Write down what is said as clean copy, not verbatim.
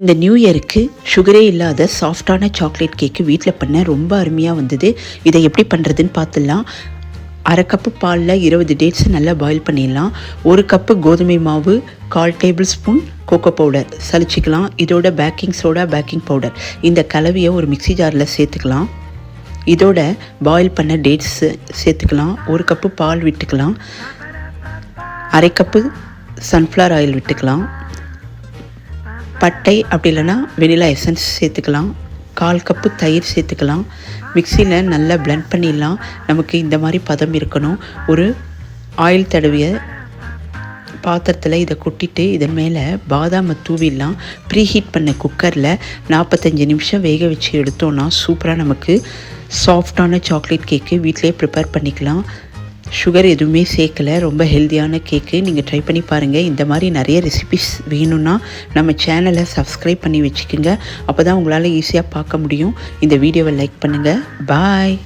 இந்த நியூ இயருக்கு சுகரே இல்லாத சாஃப்டான சாக்லேட் கேக்கு வீட்டில் பண்ண ரொம்ப அருமையாக வந்தது. இதை எப்படி பண்ணுறதுன்னு பார்த்துடலாம். அரை கப்பு பாலில் 20 டேட்ஸ் நல்லா பாயில் பண்ணிடலாம். 1 கப்பு கோதுமை மாவு, 1/4 டேபிள் ஸ்பூன் கோகோ பவுடர் சலிச்சிக்கலாம். இதோட பேக்கிங் சோடா, பேக்கிங் பவுடர் இந்த கலவையை ஒரு மிக்சி ஜாரில் சேர்த்துக்கலாம். இதோட பாயில் பண்ண டேட்ஸ் சேர்த்துக்கலாம். 1 கப்பு பால் விட்டுக்கலாம். அரை கப்பு சன்ஃப்ளவர் ஆயில் விட்டுக்கலாம். பட்டை அப்படி இல்லைன்னா வெனிலா எசன்ஸ் சேர்த்துக்கலாம். 1/4 கப்பு தயிர் சேர்த்துக்கலாம். மிக்சியில் நல்லா பிளெண்ட் பண்ணிடலாம். நமக்கு இந்த மாதிரி பதம் இருக்கணும். ஒரு ஆயில் தடவிய பாத்திரத்தில் இதை கொட்டிட்டு இதன் மேலே பாதாமை தூவிடலாம். ப்ரீஹீட் பண்ண குக்கரில் 45 நிமிஷம் வேக வச்சு எடுத்தோன்னா சூப்பராக நமக்கு சாஃப்டான சாக்லேட் கேக்கு வீட்டிலே ப்ரிப்பேர் பண்ணிக்கலாம். சுகர் எதுவுமே சேர்க்கலை. ரொம்ப ஹெல்த்தியான கேக்கு. நீங்கள் ட்ரை பண்ணி பாருங்கள். இந்த மாதிரி நிறைய ரெசிபிஸ் வேணும்னா நம்ம சேனலை சப்ஸ்கிரைப் பண்ணி வச்சுக்கோங்க. அப்போ தான் உங்களால் ஈஸியாக பார்க்க முடியும். இந்த வீடியோவை லைக் பண்ணுங்கள். பாய்.